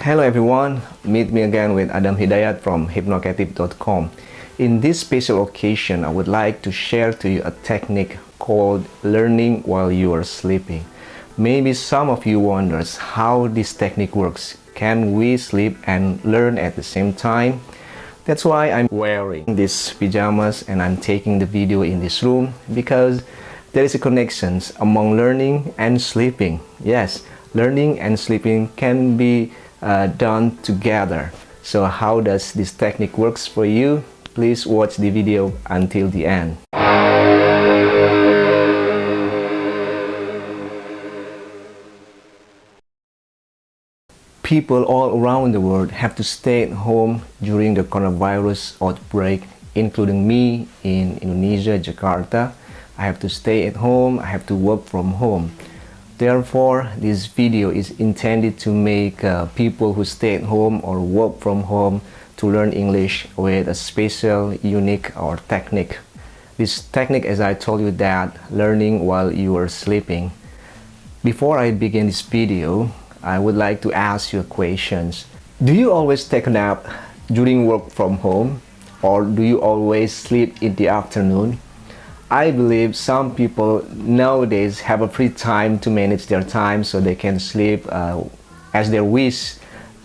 Hello everyone, meet me again with Adam Hidayat from hypnocative.com. In this special occasion, I would like to share to you a technique called learning while you are sleeping. Maybe some of you wonders how this technique works. Can we sleep and learn at the same time? That's why I'm wearing these pajamas and I'm taking the video in this room because there is a connection among learning and sleeping. Yes, learning and sleeping can be done together. So how does this technique works for you? Please watch the video until the end. People all around the world have to stay at home during the coronavirus outbreak, including me in Indonesia, Jakarta. I have to stay at home, I have to work from home. Therefore, this video is intended to make people who stay at home or work from home to learn English with a special, unique or technique. This technique, as I told you, that learning while you are sleeping. Before I begin this video, I would like to ask you questions. Do you always take a nap during work from home, or do you always sleep in the afternoon? I believe some people nowadays have a free time to manage their time so they can sleep as they wish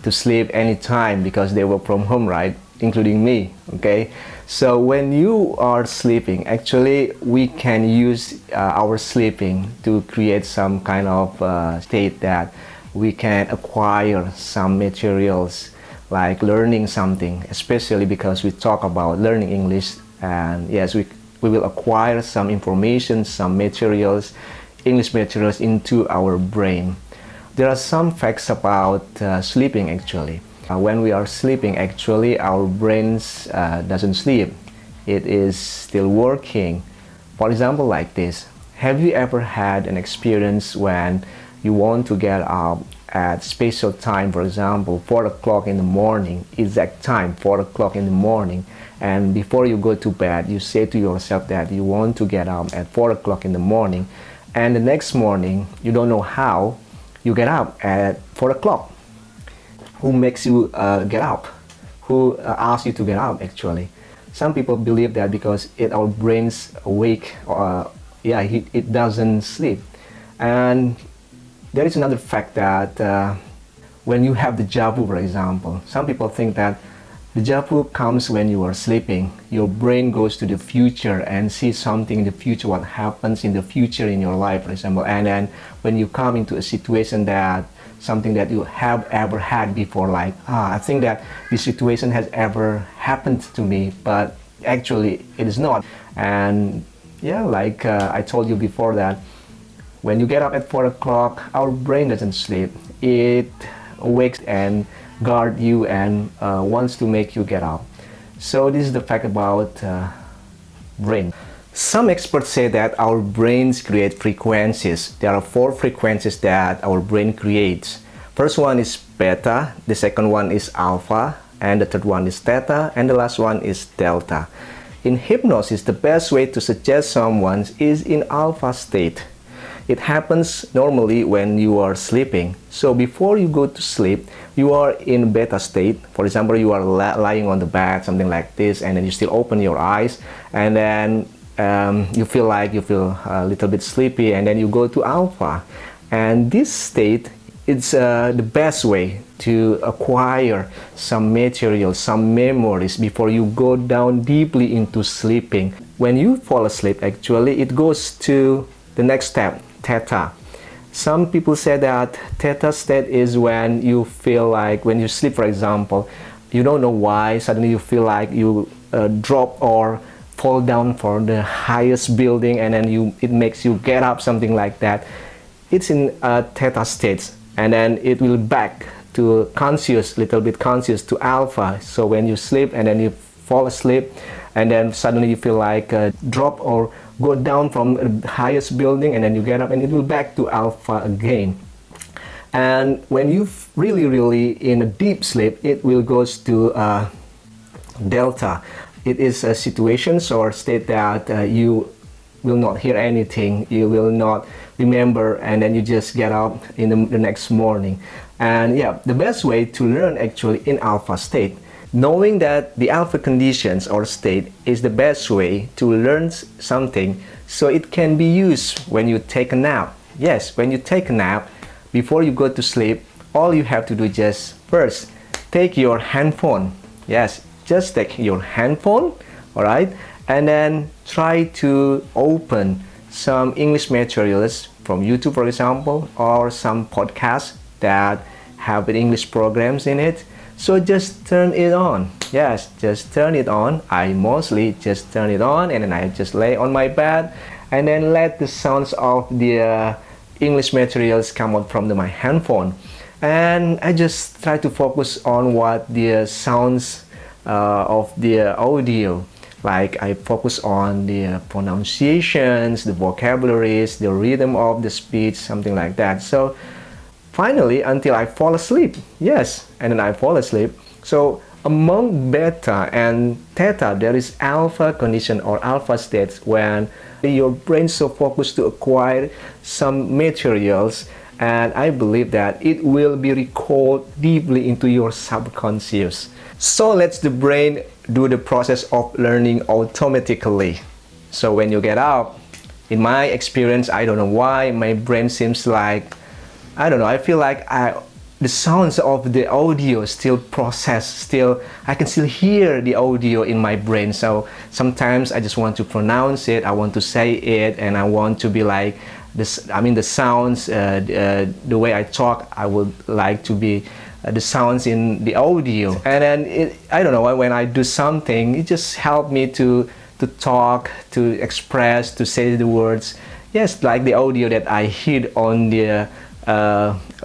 to sleep anytime because they work from home, right? Including me, okay? So when you are sleeping, actually we can use our sleeping to create some kind of state that we can acquire some materials like learning something, especially because we talk about learning English, and yes, we will acquire some information, some materials, English materials into our brain. There are some facts about sleeping actually. When we are sleeping, actually our brains doesn't sleep. It is still working. For example, like this. Have you ever had an experience when you want to get up at special time, for example, 4 o'clock in the morning, exact time, 4 o'clock in the morning, and before you go to bed, you say to yourself that you want to get up at 4 o'clock in the morning, and the next morning, you don't know how, you get up at 4 o'clock. Who makes you get up? Who asks you to get up, actually? Some people believe that because our brains awake, it doesn't sleep. And there is another fact that when you have the déjà vu, for example, some people think that the déjà vu comes when you are sleeping. Your brain goes to the future and sees something in the future, what happens in the future in your life, for example. And then when you come into a situation that something that you have ever had before, like, I think that this situation has ever happened to me, but actually it is not. And yeah, like I told you before that when you get up at 4 o'clock, our brain doesn't sleep. It awakes and guard you and wants to make you get up. So this is the fact about brain. Some experts say that our brains create frequencies. There are 4 frequencies that our brain creates. First one is beta, the second one is alpha, and the third one is theta, and the last one is delta. In hypnosis, the best way to suggest someone is in alpha state. It happens normally when you are sleeping. So before you go to sleep, you are in beta state. For example, you are lying on the bed, something like this, and then you still open your eyes, and then you feel a little bit sleepy, and then you go to alpha. And this state is the best way to acquire some material, some memories before you go down deeply into sleeping. When you fall asleep, actually, it goes to the next step, theta. Some people say that theta state is when you feel like, when you sleep, for example, you don't know why, suddenly you feel like you drop or fall down from the highest building, and then it makes you get up, something like that. It's in theta states, and then it will back to conscious, little bit conscious, to alpha. So when you sleep and then you fall asleep, and then suddenly you feel like drop or go down from the highest building, and then you get up and it will back to alpha again. And when you really in a deep sleep, it will goes to delta. It is a situation or state that you will not hear anything, you will not remember, and then you just get up in the next morning. And yeah, the best way to learn actually in alpha state. Knowing that the alpha conditions or state is the best way to learn something so it can be used when you take a nap. Yes, when you take a nap, before you go to sleep, all you have to do just first, take your handphone. Yes, just take your handphone, alright? And then try to open some English materials from YouTube, for example, or some podcasts that have English programs in it. So just turn it on. Yes, just turn it on. I mostly just turn it on and then I just lay on my bed and then let the sounds of the English materials come out from my handphone. And I just try to focus on what the sounds of the audio. Like I focus on the pronunciations, the vocabularies, the rhythm of the speech, something like that. So finally, until I fall asleep. Yes, and then I fall asleep. So among beta and theta, there is alpha condition or alpha states when your brain is so focused to acquire some materials, and I believe that it will be recalled deeply into your subconscious. So let the brain do the process of learning automatically. So when you get up, in my experience, I don't know why, my brain seems like, I don't know, I feel like the sounds of the audio still process, I can still hear the audio in my brain. So sometimes I just want to pronounce it, I want to say it, and I want to be like this. I mean the sounds, the way I talk, I would like to be the sounds in the audio. And then I don't know, when I do something, it just helped me to talk, to express, to say the words. Yes, like the audio that I hear on the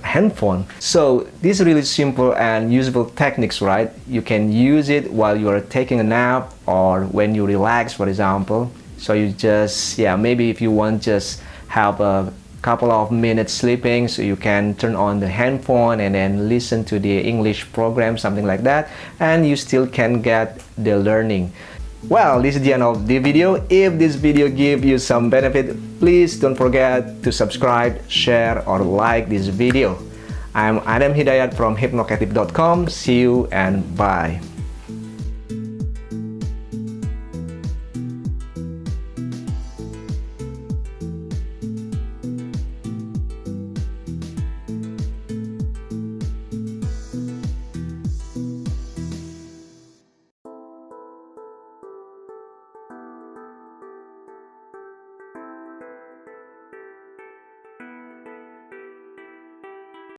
handphone. So these are really simple and useful techniques, right? You can use it while you are taking a nap or when you relax, for example. So you just, maybe if you want just have a couple of minutes sleeping, so you can turn on the handphone and then listen to the English program, something like that, and you still can get the learning. Well, this is the end of the video. If this video gave you some benefit, please don't forget to subscribe, share, or like this video. I'm Adam Hidayat from hypnocative.com. See you and bye.